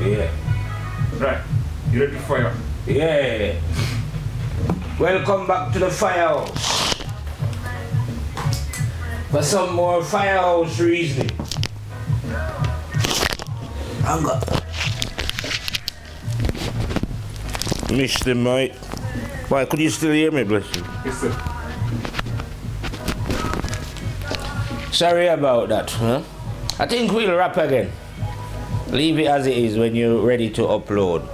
Yeah. Right. You ready for fire? Yeah. Welcome back to the Firehouse. For some more Firehouse reasoning. Anger. Missed him, mate. Why, could you still hear me, bless you? Yes, sir. Sorry about that, huh? I think we'll wrap again. Leave it as it is when you're ready to upload.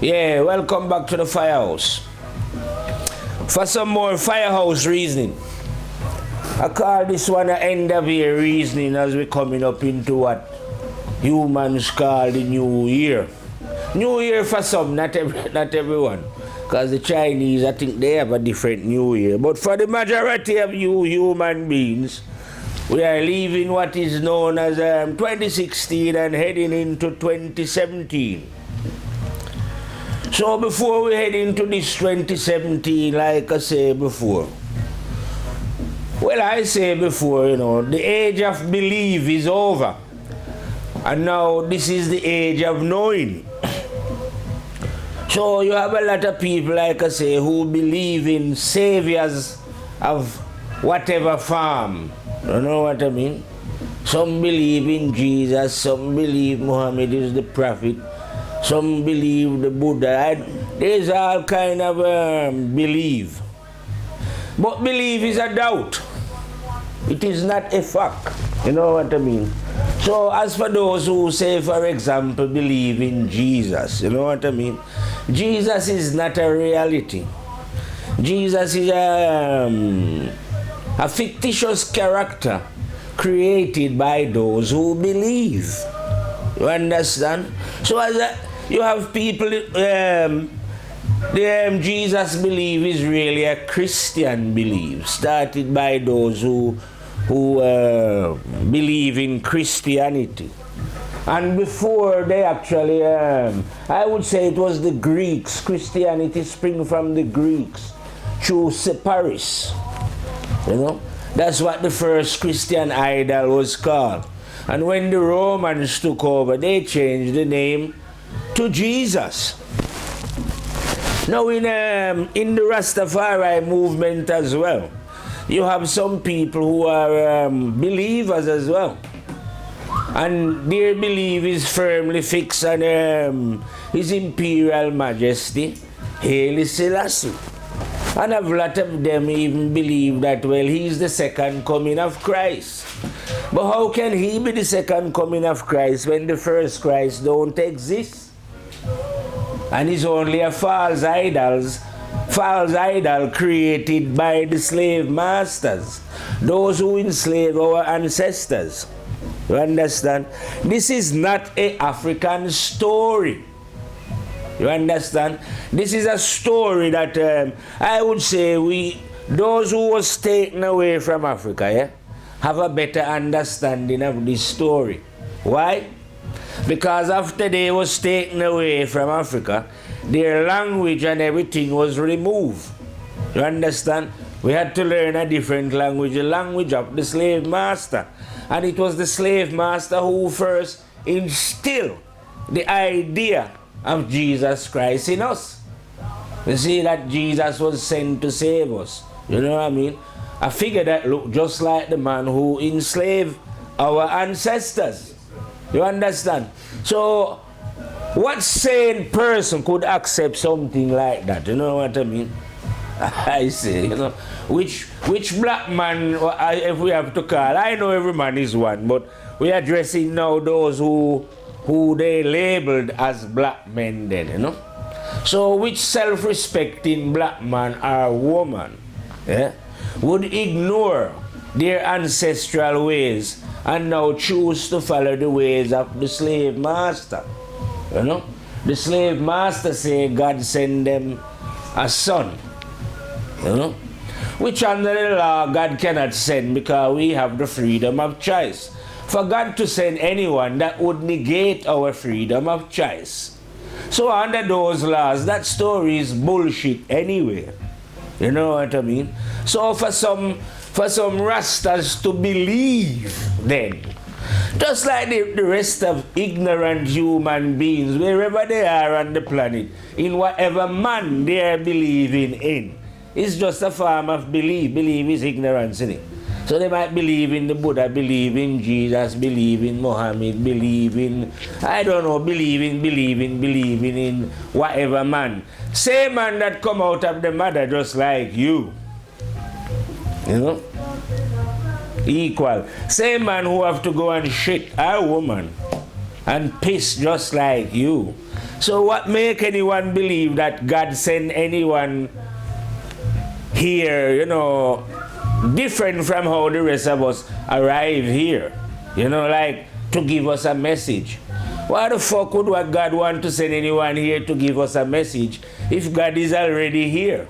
Yeah, welcome back to the Firehouse. For some more Firehouse reasoning. I call this one an end of year reasoning as we're coming up into what humans call the New Year. New Year for some, not everyone. Because the Chinese, I think they have a different New Year. But for the majority of you human beings, we are leaving what is known as 2016 and heading into 2017. So before we head into this 2017, like I said before, well, I say before, you know, the age of belief is over. And now this is the age of knowing. So you have a lot of people, like I say, who believe in saviors of whatever form. You know what I mean? Some believe in Jesus, some believe Muhammad is the prophet, some believe the Buddha. There's all kind of belief. But belief is a doubt. It is not a fact. You know what I mean? So as for those who say, for example, believe in Jesus, you know what I mean? Jesus is not a reality. Jesus is a fictitious character created by those who believe. You understand? So as you have people, Jesus belief is really a Christian belief, started by those who believe in Christianity. And before they actually, I would say it was the Greeks. Christianity sprang from the Greeks through Separis. You know, that's what the first Christian idol was called. And when the Romans took over, they changed the name to Jesus. Now in the Rastafari movement as well, you have some people who are believers as well. And their belief is firmly fixed on His Imperial Majesty, Haile Selassie. And a lot of them even believe that, well, He's the second coming of Christ. But how can He be the second coming of Christ when the first Christ don't exist? And He's only a false idol created by the slave masters, those who enslaved our ancestors. You understand? This is not an African story. You understand? This is a story that I would say those who was taken away from Africa, yeah, have a better understanding of this story. Why? Because after they was taken away from Africa, their language and everything was removed. You understand? We had to learn a different language, the language of the slave master. And it was the slave master who first instilled the idea of Jesus Christ in us. You see that Jesus was sent to save us. You know what I mean? A figure that looked just like the man who enslaved our ancestors. You understand? So, what sane person could accept something like that? You know what I mean? I say, you know, which black man, if we have to call, I know every man is one, but we are addressing now those who they labeled as black men then, you know. So which self-respecting black man or woman, yeah, would ignore their ancestral ways and now choose to follow the ways of the slave master? You know, the slave master say God send them a son. You know, which under the law God cannot send because we have the freedom of choice. For God to send anyone, that would negate our freedom of choice. So under those laws, that story is bullshit anyway. You know what I mean? So for some Rastas to believe then Just like the rest of ignorant human beings, wherever they are on the planet, in whatever man they are believing in. It's just a form of belief. Belief is ignorance, isn't it? So they might believe in the Buddha, believe in Jesus, believe in Muhammad, believe in, I don't know, believing in whatever man. Same man that come out of the mother just like you. You know? Equal. Same man who have to go and shit a woman and piss just like you. So what make anyone believe that God sent anyone here, you know, different from how the rest of us arrive here? You know, like to give us a message. Why the fuck would what God want to send anyone here to give us a message if God is already here?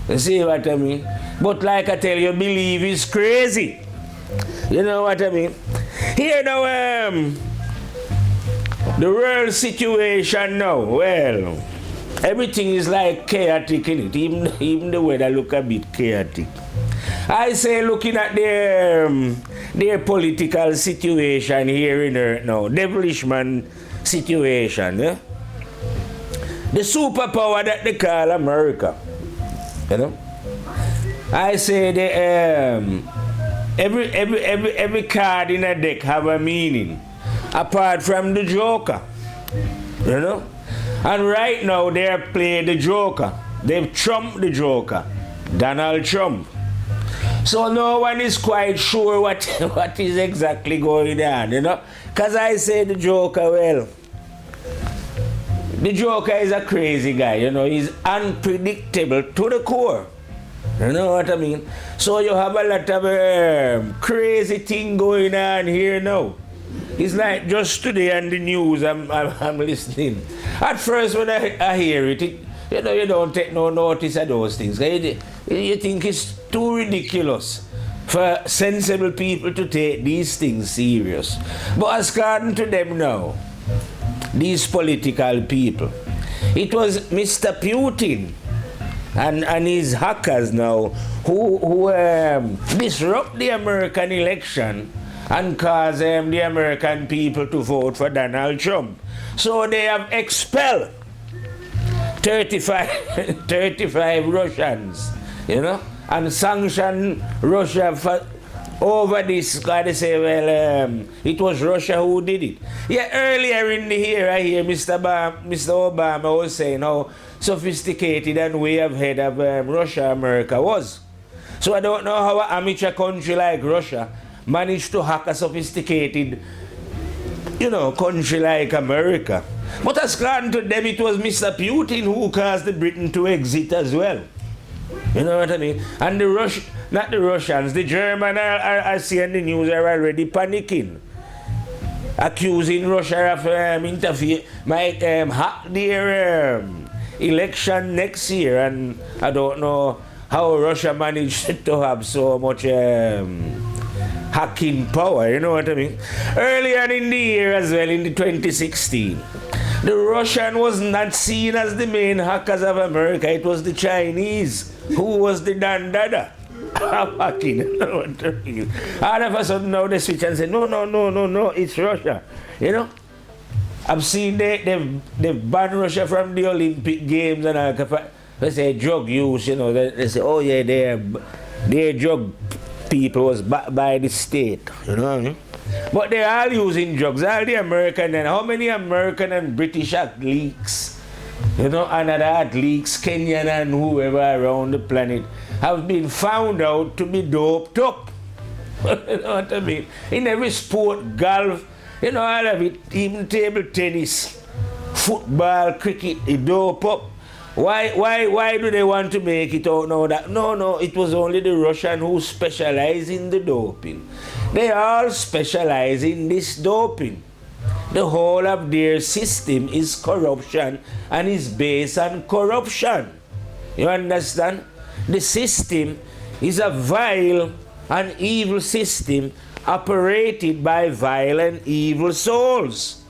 You see what I mean? But like I tell you, belief is crazy. You know what I mean? Here now, the world situation now, well, everything is like chaotic in it. Even the weather look a bit chaotic. I say looking at their political situation here in Earth now, devilish man situation, yeah? The superpower that they call America, you know? I say every card in a deck have a meaning, apart from the Joker, you know. And right now they are playing the Joker. They've trumped the Joker, Donald Trump. So no one is quite sure what is exactly going on, you know. Because I say the Joker, well, the Joker is a crazy guy, you know. He's unpredictable to the core. You know what I mean? So you have a lot of crazy thing going on here now. It's like just today on the news I'm listening. At first when I hear it, you know, you don't take no notice of those things. You think it's too ridiculous for sensible people to take these things serious. But according to them now, these political people, it was Mr. Putin and his hackers now who disrupt the American election and cause the American people to vote for Donald Trump. So they have expelled 35 Russians, you know, and sanctioned Russia for over this. They say, well, it was Russia who did it. Yeah, earlier in the year, I hear Mr. Obama was saying how sophisticated and way ahead of Russia, America was. So I don't know how an amateur country like Russia managed to hack a sophisticated, you know, country like America. But according to them, it was Mr. Putin who caused the Britain to exit as well. You know what I mean? And the not the Russians, the Germans I see in the news are already panicking, accusing Russia of might hack their election next year. And I don't know how Russia managed to have so much hacking power, you know what I mean? Earlier in the year as well, in the 2016, the Russian was not seen as the main hackers of America. It was the Chinese who was the dandada hacking. You know what I mean? All of a sudden now they switch and say, no, it's Russia. You know? I've seen they've banned Russia from the Olympic Games and all. They say drug use, you know. They say, oh yeah, their drug people was backed by the state. You know what I mean? But they're all using drugs. All the American and how many American and British athletes, you know, and other athletes, Kenyan and whoever around the planet, have been found out to be doped up. You know what I mean? In every sport, golf, you know, all of it, even table tennis, football, cricket, it dope up. Why do they want to make it out now that no, it was only the Russian who specialize in the doping. They all specialize in this doping. The whole of their system is corruption and is based on corruption. You understand? The system is a vile and evil system operated by vile and evil souls.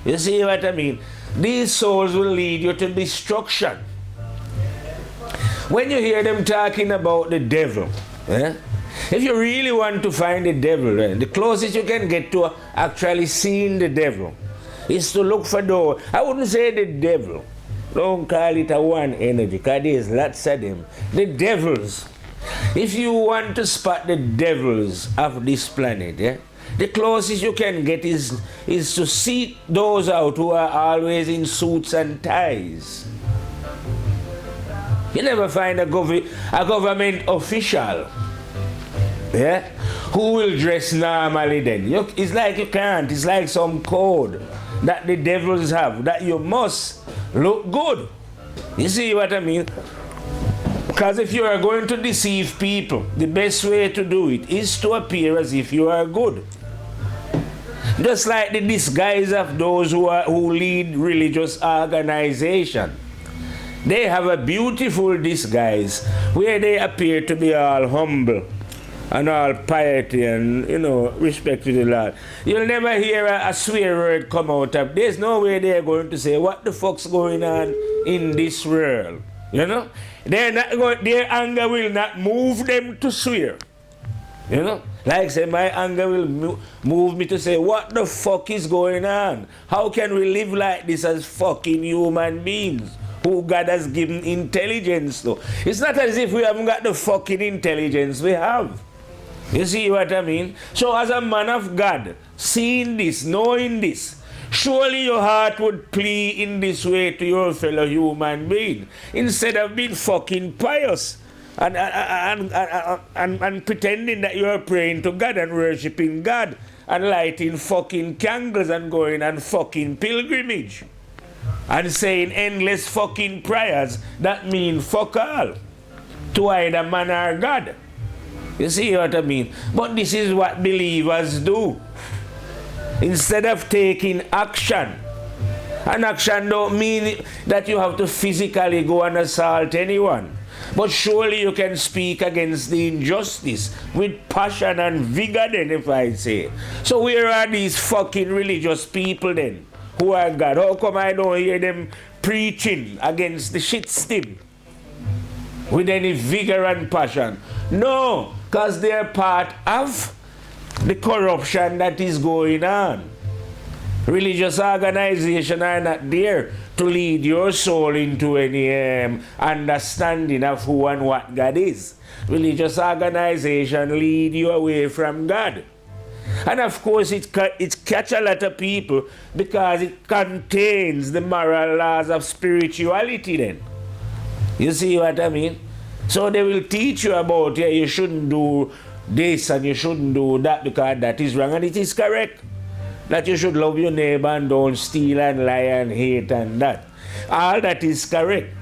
You see what I mean? These souls will lead you to destruction. When you hear them talking about the devil, If you really want to find the devil, the closest you can get to actually seeing the devil is to look for those. I wouldn't say the devil. Don't call it a one energy, because there's lots of them. The devils. If you want to spot the devils of this planet, the closest you can get is to seek those out who are always in suits and ties. You never find a government official, who will dress normally then. It's like you can't. It's like some code that the devils have, that you must look good. You see what I mean? Because if you are going to deceive people, the best way to do it is to appear as if you are good. Just like the disguise of those who lead religious organization. They have a beautiful disguise where they appear to be all humble and all piety and, respect to the Lord. You'll never hear a swear word come out of. There's no way they're going to say, what the fuck's going on in this world? Their anger will not move them to swear. Like say, my anger will move me to say, what the fuck is going on? How can we live like this as fucking human beings who God has given intelligence to? It's not as if we haven't got the fucking intelligence. We have. You see what I mean? So as a man of God, seeing this, knowing this, surely your heart would plead in this way to your fellow human being, instead of being fucking pious and pretending that you are praying to God and worshiping God and lighting fucking candles and going on fucking pilgrimage and saying endless fucking prayers that mean fuck all to either man or God. You see what I mean? But this is what believers do. Instead of taking action, and action don't mean that you have to physically go and assault anyone, but surely you can speak against the injustice with passion and vigor then, if I say. So where are these fucking religious people then, who are God? How come I don't hear them preaching against the shit stim with any vigor and passion? No, because they're part of the corruption that is going on. Religious organizations are not there to lead your soul into any understanding of who and what God is. Religious organizations lead you away from God. And of course it catch a lot of people because it contains the moral laws of spirituality then. You see what I mean? So they will teach you about, you shouldn't do this and you shouldn't do that because that is wrong, and it is correct. That you should love your neighbor and don't steal and lie and hate and that. All that is correct.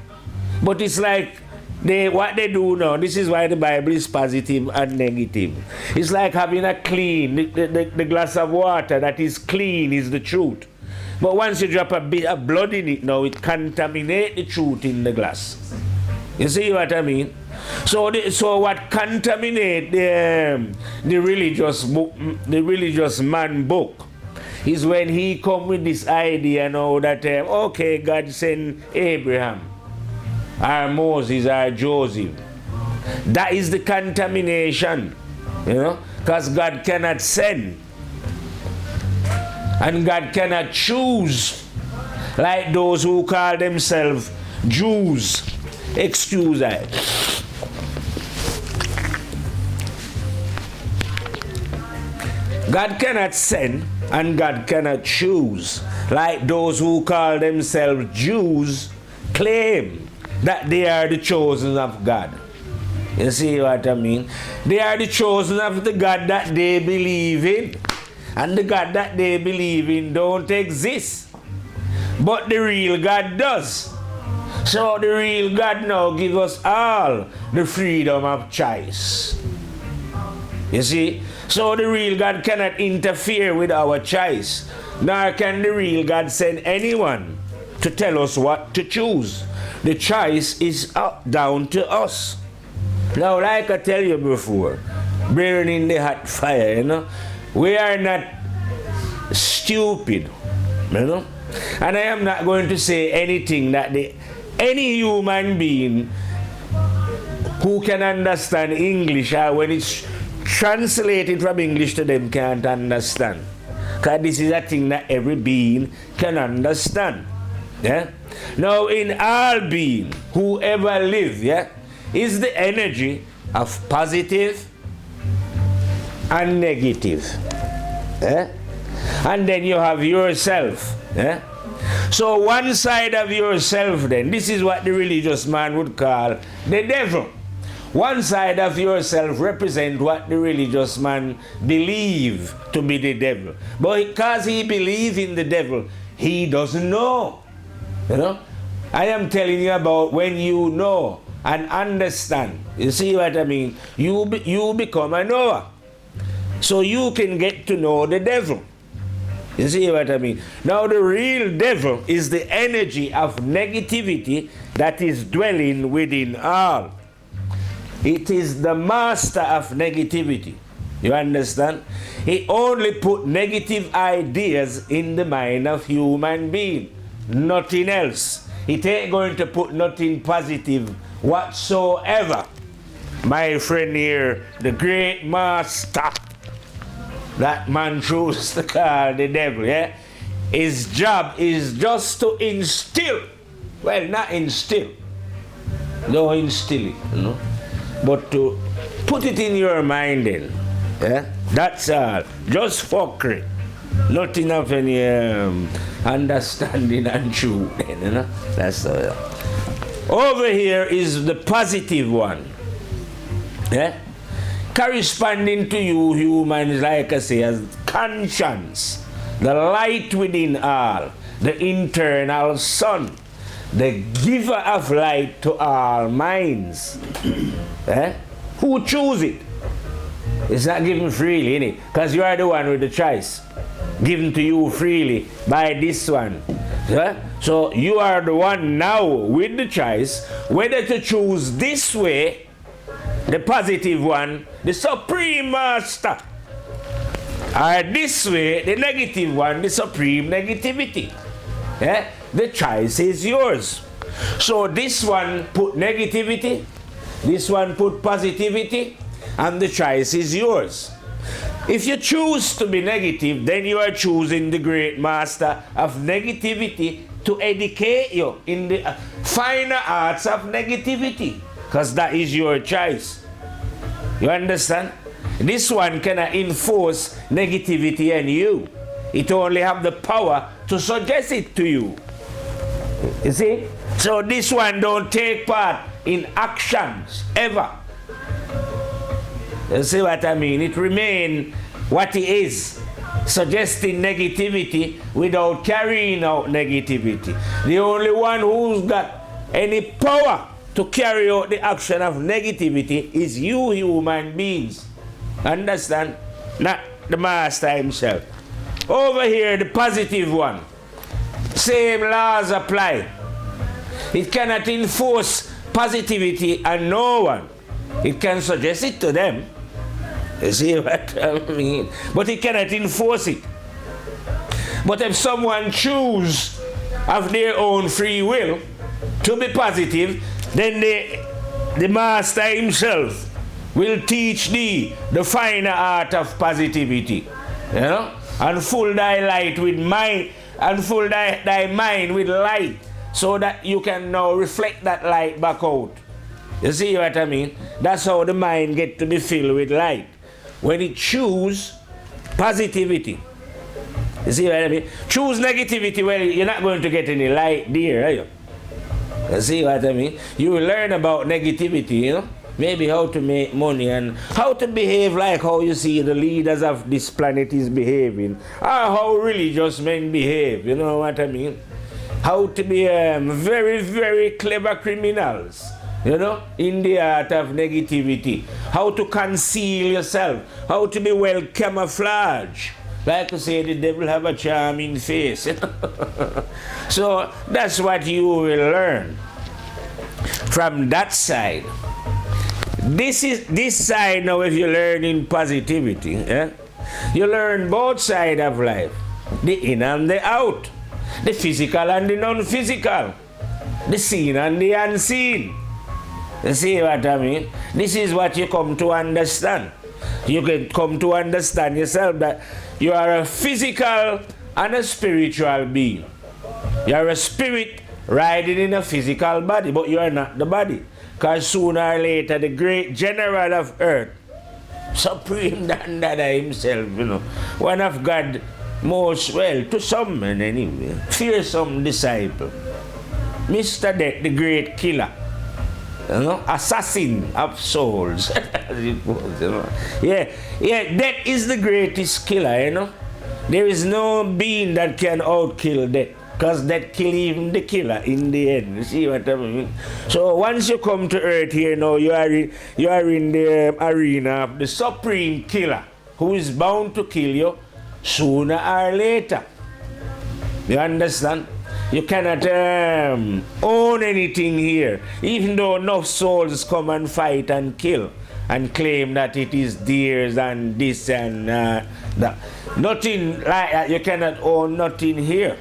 But it's like what they do now, this is why the Bible is positive and negative. It's like having a clean, the glass of water that is clean is the truth. But once you drop a bit of blood in it now, it contaminates the truth in the glass. You see what I mean? So what contaminates the religious man book is when he come with this idea now that, okay, God sent Abraham, or Moses, or Joseph. That is the contamination, because God cannot send. And God cannot choose like those who call themselves Jews. Excuse I. God cannot send and God cannot choose like those who call themselves Jews claim that they are the chosen of God. You see what I mean? They are the chosen of the God that they believe in. And the God that they believe in don't exist. But the real God does. So the real God now gives us all the freedom of choice. You see? So the real God cannot interfere with our choice. Nor can the real God send anyone to tell us what to choose. The choice is down to us. Now, like I tell you before, burning the hot fire, we are not stupid, And I am not going to say anything that any human being who can understand English, when it's translate it from English to them can't understand. Because this is a thing that every being can understand. Yeah? Now in all being, whoever live, yeah, is the energy of positive and negative. Yeah? And then you have yourself. Yeah? So one side of yourself then, this is what the religious man would call the devil. One side of yourself represent what the religious man believe to be the devil. But because he believes in the devil, he doesn't know. You know? I am telling you about when you know and understand. You see what I mean? You become a knower. So you can get to know the devil. You see what I mean? Now the real devil is the energy of negativity that is dwelling within all. It is the master of negativity. You understand? He only put negative ideas in the mind of human being. Nothing else. He ain't going to put nothing positive whatsoever. My friend here, the great master, that man chose to call the devil, yeah? His job is just to instill. Well, not instill. Don't instill it, you know. But to put it in your mind then. Yeah? That's all. Just fuckery. Nothing of any understanding and truth then, you know. That's all. Over here is the positive one. Yeah? Corresponding to you humans, like I say, as conscience, the light within all, the internal sun, the giver of light to all minds. Eh? Who choose it? It's not given freely, innit? Because you are the one with the choice. Given to you freely by this one. Eh? So you are the one now with the choice whether to choose this way, the positive one, the supreme master, or this way, the negative one, the supreme negativity. Eh? The choice is yours. So this one put negativity, this one put positivity, and the choice is yours. If you choose to be negative, then you are choosing the great master of negativity to educate you in the finer arts of negativity, because that is your choice. You understand? This one cannot enforce negativity on you. It only have the power to suggest it to you. You see? So this one don't take part in actions ever. You see what I mean? It remains what it is, suggesting negativity without carrying out negativity. The only one who's got any power to carry out the action of negativity is you human beings. Understand? Not the master himself. Over here, the positive one. Same laws apply. It cannot enforce positivity on no one. It can suggest it to them. You see what I mean? But it cannot enforce it. But if someone chooses of their own free will to be positive, then the master himself will teach thee the finer art of positivity. You know? And fill thy light with mind, and fill thy mind with light, so that you can now reflect that light back out. You see what I mean? That's how the mind gets to be filled with light. When it choose positivity. You see what I mean? Choose negativity, well, you're not going to get any light there, are you? You see what I mean? You will learn about negativity, you know? Maybe how to make money and how to behave like how you see the leaders of this planet is behaving. Or how religious men behave, you know what I mean? How to be very, very clever criminals, you know, in the art of negativity. How to conceal yourself. How to be well camouflaged. Like to say, the devil have a charming face. So that's what you will learn from that side. This side now, if you learn in positivity, you learn both sides of life, the in and the out, the physical and the non-physical, the seen and the unseen. You see what I mean? This is what you come to understand. You can come to understand yourself that you are a physical and a spiritual being. You are a spirit riding in a physical body, but you are not the body. Because sooner or later, the great general of earth, supreme than Dada himself, you know, one of God most, well, to some men anyway, fearsome disciple, Mr. Death, the great killer, you know, assassin of souls. You know. Yeah, death is the greatest killer, you know. There is no being that can outkill death, because death kill even the killer in the end. You see what I mean? So once you come to earth here now, you are in the arena of the supreme killer, who is bound to kill you sooner or later. You understand? You cannot own anything here, even though enough souls come and fight and kill and claim that it is theirs and this and that. Nothing like that. You cannot own nothing here.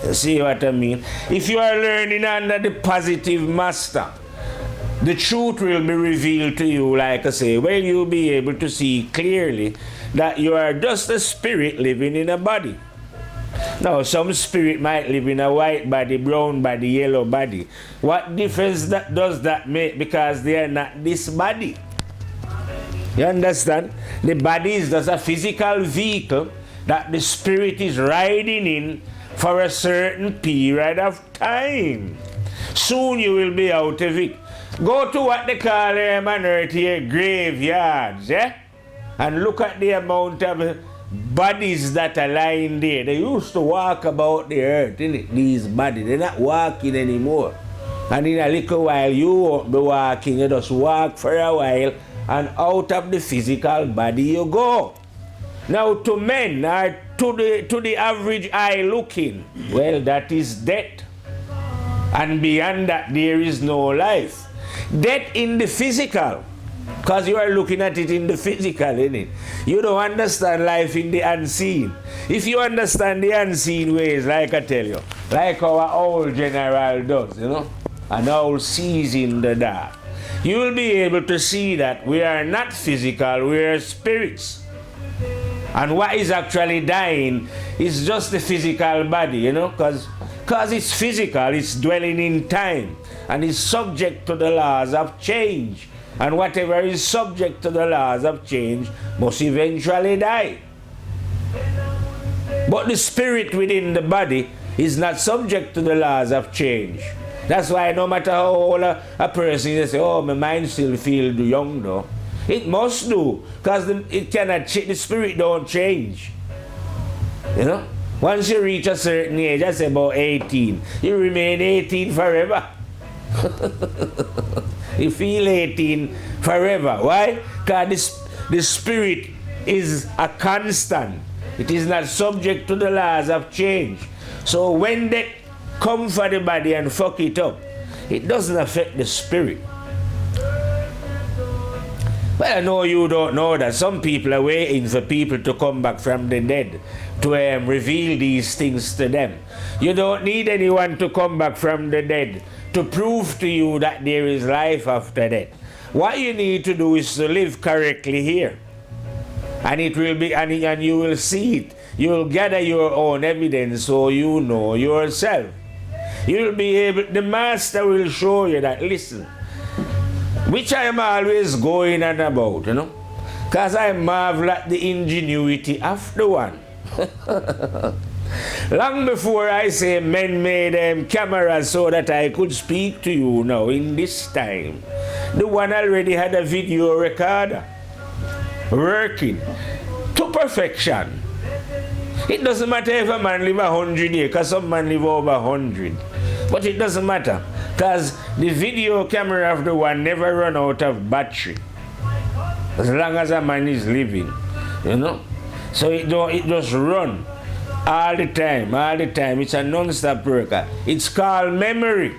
You see what I mean? If you are learning under the positive master, the truth will be revealed to you, like I say, where you'll be able to see clearly that you are just a spirit living in a body. Now, some spirit might live in a white body, brown body, yellow body. What difference does that make? Because they are not this body. You understand? The body is just a physical vehicle that the spirit is riding in for a certain period of time. Soon you will be out of it. Go to what they call on earth here, graveyards, and look at the amount of bodies that are lying there. They used to walk about the earth, innit? These bodies, they're not walking anymore. And in a little while, you won't be walking. You just walk for a while, and out of the physical body you go. Now, to men, or to the average eye looking, well, that is death. And beyond that, there is no life. Death in the physical, because you are looking at it in the physical, innit? You don't understand life in the unseen. If you understand the unseen ways, like I tell you, like our old general does, you know, an owl sees in the dark, you will be able to see that we are not physical, we are spirits. And what is actually dying is just the physical body, you know, because it's physical, it's dwelling in time, and is subject to the laws of change. And whatever is subject to the laws of change must eventually die. But the spirit within the body is not subject to the laws of change. That's why no matter how old a person is, they say, oh, my mind still feels young though. It must do, because it cannot change. The spirit don't change. You know? Once you reach a certain age, I say about 18, you remain 18 forever. You feel 18 forever. Why? Because the spirit is a constant. It is not subject to the laws of change. So when they come for the body and fuck it up, it doesn't affect the spirit. Well, I know you don't know that. Some people are waiting for people to come back from the dead to reveal these things to them. You don't need anyone to come back from the dead to prove to you that there is life after death. What you need to do is to live correctly here. And it will be, and you will see it. You will gather your own evidence so you know yourself. You will be able, the master will show you that, listen, which I am always going on about, you know, because I marvel at the ingenuity of the one. Long before I say men made cameras so that I could speak to you now in this time, the one already had a video recorder working to perfection. It doesn't matter if a man live 100 years, because some man live over 100. But it doesn't matter, because the video camera of the one never run out of battery as long as a man is living, you know. So it just run all the time. It's a non-stop worker. It's called memory.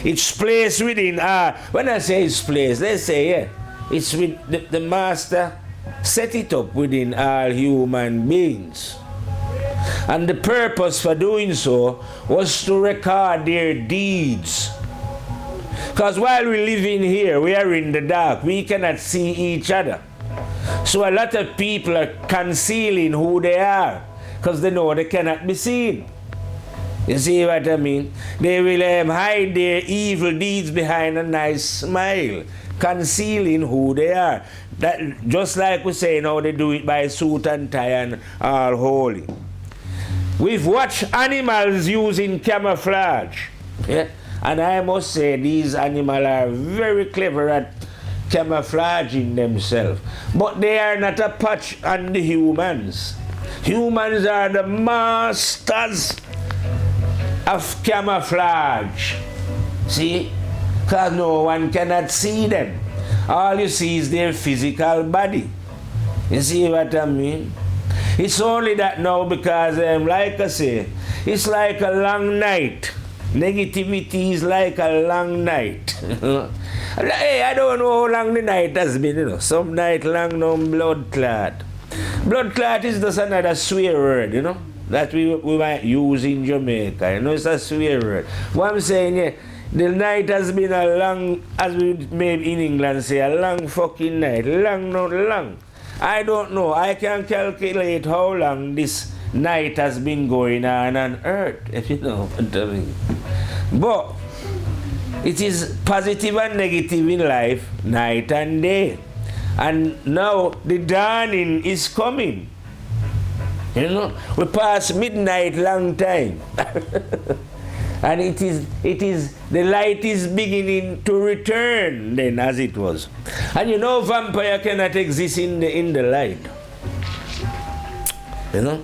It's placed within, when I say it's placed, let's say, it's with the master set it up within all human beings. And the purpose for doing so was to record their deeds. Because while we live in here, we are in the dark. We cannot see each other. So a lot of people are concealing who they are because they know they cannot be seen. You see what I mean? They will hide their evil deeds behind a nice smile, concealing who they are. That, just like we say now, they do it by suit and tie and all holy. We've watched animals using camouflage. Yeah? And I must say, these animals are very clever at camouflaging themselves. But they are not a patch on the humans. Humans are the masters of camouflage. See? Because no one cannot see them. All you see is their physical body. You see what I mean? It's only that now because, like I say, it's like a long night. Negativity is like a long night. Hey, I don't know how long the night has been, you know. Some night long, no blood clot. Blood clot is just another swear word, you know, that we might use in Jamaica. You know, it's a swear word. What I'm saying, yeah, the night has been a long, as we maybe in England say, a long fucking night. Long, not long. I don't know. I can calculate how long this night has been going on Earth, if you know what I mean. But it is positive and negative in life, night and day. And now the dawning is coming. You know, we pass midnight long time. And it is, the light is beginning to return then as it was. And you know, vampire cannot exist in the light. You know?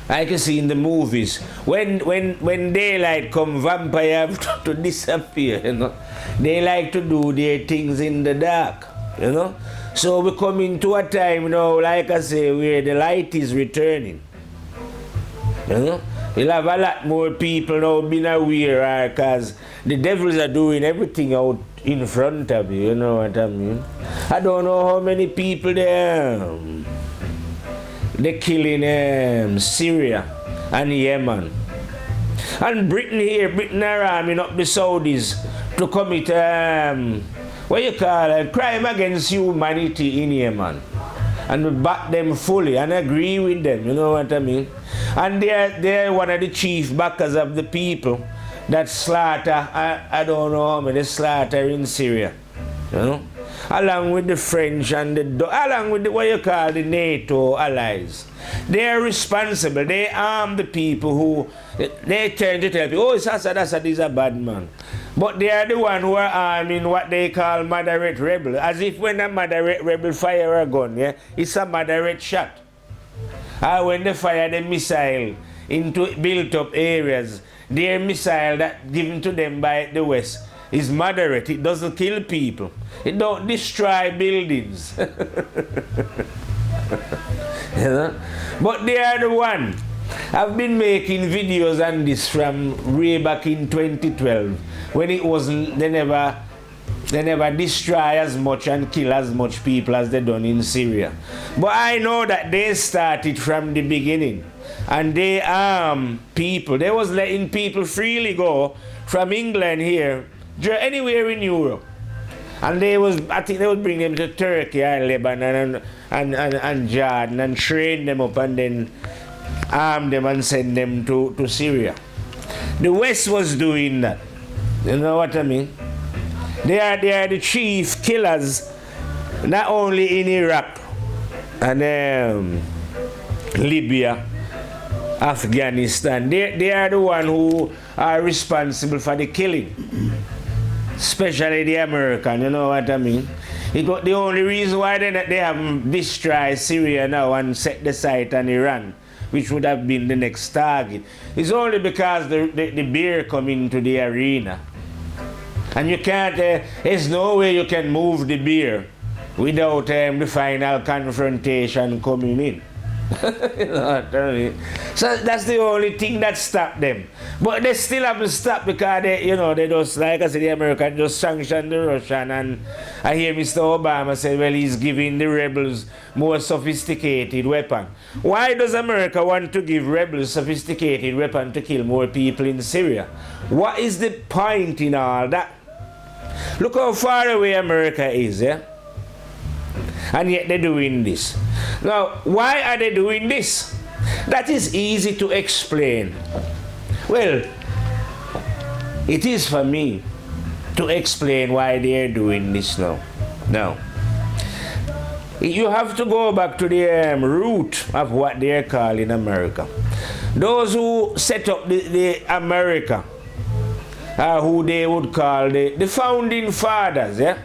Like you see in the movies, when daylight come, vampire have to disappear, you know. They like to do their things in the dark, you know. So we come into a time now, like I say, where the light is returning. You know? We'll have a lot more people now being aware because the devils are doing everything out in front of you, you know what I mean? I don't know how many people they're killing Syria and Yemen. And Britain here, Britain are arming up the Saudis to commit, what you call a crime against humanity in Yemen. And we back them fully and agree with them, you know what I mean? And they're one of the chief backers of the people that slaughter, I don't know how many slaughter in Syria, you know? Along with the French and along with what you call the NATO allies. They are responsible. They arm the people who, they turn to tell people, oh, it's Assad is a bad man. But they are the one who are arming what they call moderate rebel. As if when a moderate rebel fire a gun, yeah, it's a moderate shot. Or when they fire the missile into built-up areas, their missile that given to them by the West is moderate. It doesn't kill people. It don't destroy buildings. You know? But they are the one. I've been making videos on this from way back in 2012 when it wasn't, they never destroy as much and kill as much people as they done in Syria. But I know that they started from the beginning and they arm people. They was letting people freely go from England here, anywhere in Europe. And I think they would bring them to Turkey and Lebanon and Jordan and train them up and then arm them and send them to Syria. The West was doing that. You know what I mean? They are the chief killers, not only in Iraq and Libya, Afghanistan. They are the one who are responsible for the killing. Especially the American, you know what I mean? The only reason why they have destroyed Syria now and set the sight on Iran, which would have been the next target, is only because the bear come into the arena. And you can't, there's no way you can move the bear without the final confrontation coming in. You know what I mean? So that's the only thing that stopped them. But they still haven't stopped because they just, like I said, the Americans just sanctioned the Russian, and I hear Mr. Obama say, well, he's giving the rebels more sophisticated weapon. Why does America want to give rebels sophisticated weapon to kill more people in Syria? What is the point in all that? Look how far away America is, yeah? And yet they're doing this. Now, why are they doing this? That is easy to explain. Well, it is for me to explain why they're doing this now. Now, you have to go back to the root of what they're calling America. Those who set up the America are who they would call the founding fathers, yeah,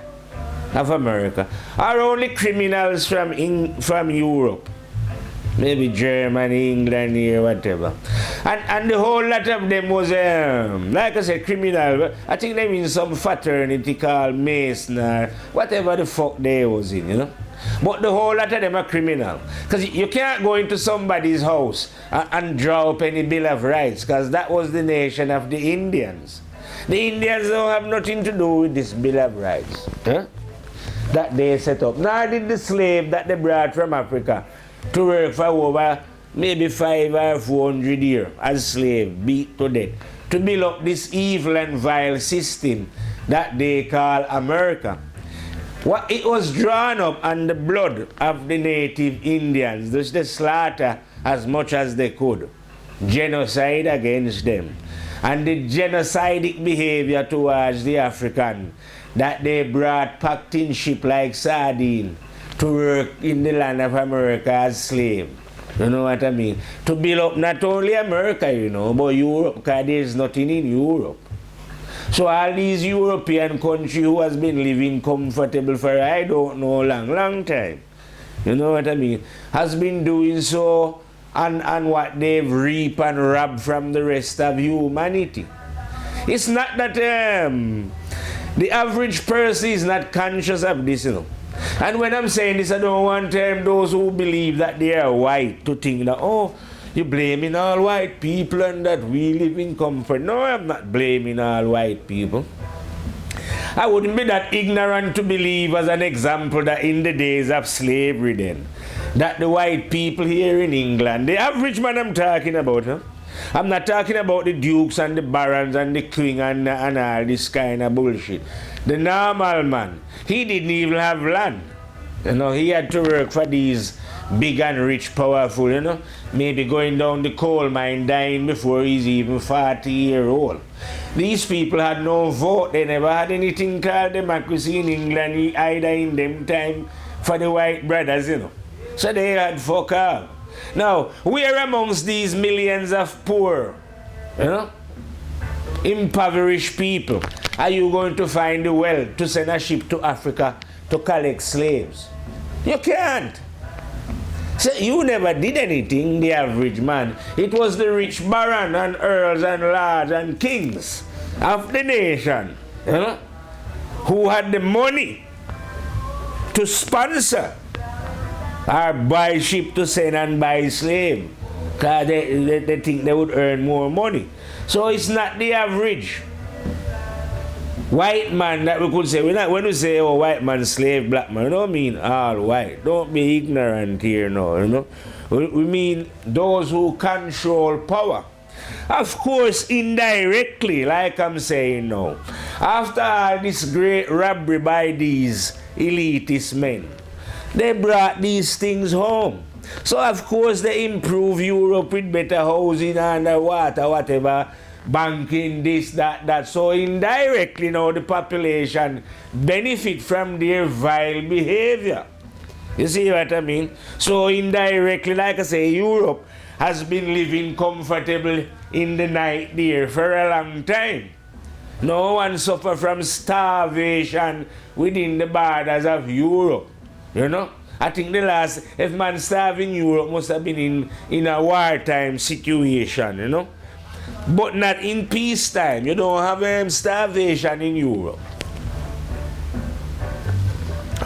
of America, are only criminals from Europe. Maybe Germany, England, here, whatever. And the whole lot of them was, like I said, criminal. I think they mean some fraternity called Mason or whatever the fuck they was in, you know. But the whole lot of them are criminal. Because you can't go into somebody's house and draw up any Bill of Rights, because that was the nation of the Indians. The Indians don't have nothing to do with this Bill of Rights, huh? That they set up. Nor did the slave that they brought from Africa to work for over maybe 500 or 400 years as slave, beat to death, to build up this evil and vile system that they call America. It was drawn up on the blood of the native Indians, thus they slaughter as much as they could, genocide against them, and the genocidal behavior towards the African that they brought packed in ship like sardine to work in the land of America as slave. You know what I mean? To build up not only America, you know, but Europe, because there's nothing in Europe. So all these European countries who has been living comfortable for I don't know long time, you know what I mean, has been doing so and what they've reaped and robbed from the rest of humanity. It's not that the average person is not conscious of this, you know. And when I'm saying this, I don't want those who believe that they are white to think that, oh, you're blaming all white people and that we live in comfort. No, I'm not blaming all white people. I wouldn't be that ignorant to believe, as an example, that in the days of slavery then, that the white people here in England, the average man I'm talking about, huh? I'm not talking about the dukes and the barons and the king and all this kind of bullshit. The normal man, he didn't even have land. You know, he had to work for these big and rich, powerful, you know, maybe going down the coal mine, dying before he's even 40 years old. These people had no vote. They never had anything called democracy in England, either in them time for the white brothers, you know. So they had fuck all. Now, where amongst these millions of poor, you know, impoverished people, are you going to find the wealth to send a ship to Africa to collect slaves? You can't. So you never did anything, the average man. It was the rich baron and earls and lords and kings of the nation, you know, who had the money to sponsor or buy ship to send and buy slave, because they think they would earn more money. So it's not the average white man that we could say. When we say, oh, white man, slave, black man, we don't mean all white. Don't be ignorant here now, you know. We mean those who control power. Of course, indirectly, like I'm saying now, after all this great robbery by these elitist men, they brought these things home. So, of course, they improve Europe with better housing, underwater, whatever, banking, this, that. So, indirectly now, the population benefit from their vile behavior. You see what I mean? So, indirectly, like I say, Europe has been living comfortable in the night there for a long time. No one suffer from starvation within the borders of Europe. You know, I think the last, if man starved in Europe, must have been in a wartime situation, you know. But not in peacetime. You don't have starvation in Europe.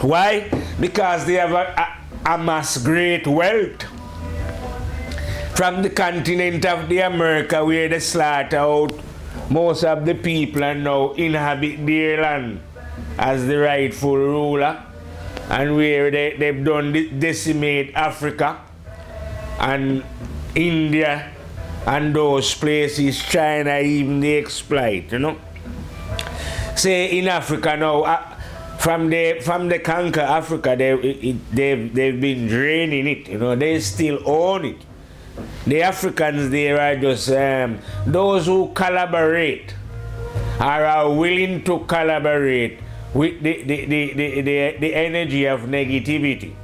Why? Because they have amassed great wealth from the continent of the America, where they slaughter out most of the people and now inhabit their land as the rightful ruler. And where they've done decimate Africa and India and those places, China even they exploit, you know. say in Africa now, from the conquer Africa, they've been draining it. You know, they still own it. The Africans there are just those who collaborate or are willing to collaborate with the energy of negativity.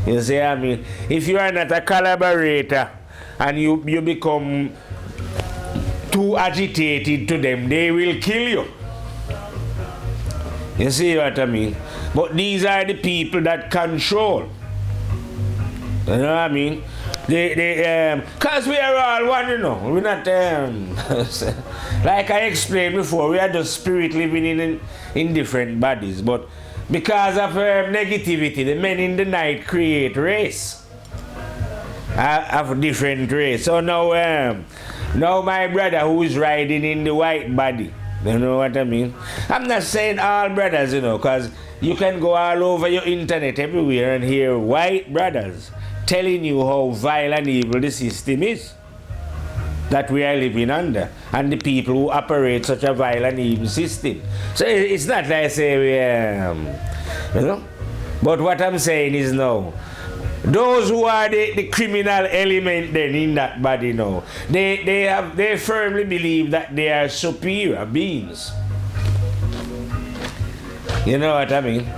You see what I mean? If you are not a collaborator and you become too agitated to them, they will kill you. You see what I mean? But these are the people that control. You know what I mean? Because we are all one, you know. We're not, like I explained before, we are just spirit living in different bodies. But because of negativity, the men in the night create race. Of different race. So now my brother who is riding in the white body, you know what I mean? I'm not saying all brothers, you know, because you can go all over your internet everywhere and hear white brothers telling you how vile and evil the system is that we are living under, and the people who operate such a vile and evil system. So it's not like I say we, you know. But what I'm saying is now, those who are the criminal element then in that body now, they firmly believe that they are superior beings. You know what I mean?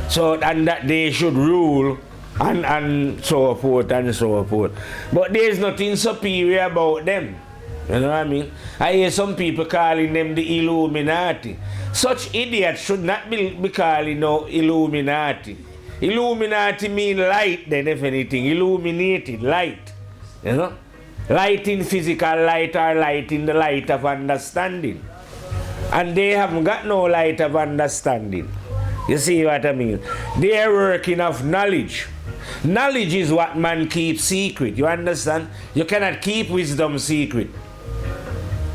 So, and that they should rule and so forth and so forth. But there's nothing superior about them. You know what I mean? I hear some people calling them the Illuminati. Such idiots should not be calling no Illuminati. Illuminati mean light then, if anything. Illuminated, light. You know? Light in physical light or light in the light of understanding. And they haven't got no light of understanding. You see what I mean? They are working of knowledge. Knowledge is what man keeps secret. You understand? You cannot keep wisdom secret.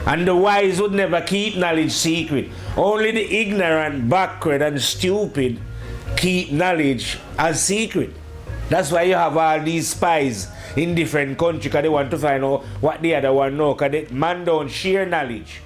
And the wise would never keep knowledge secret. Only the ignorant, backward, and stupid keep knowledge as secret. That's why you have all these spies in different countries, because they want to find out what the other one knows, because man don't share knowledge.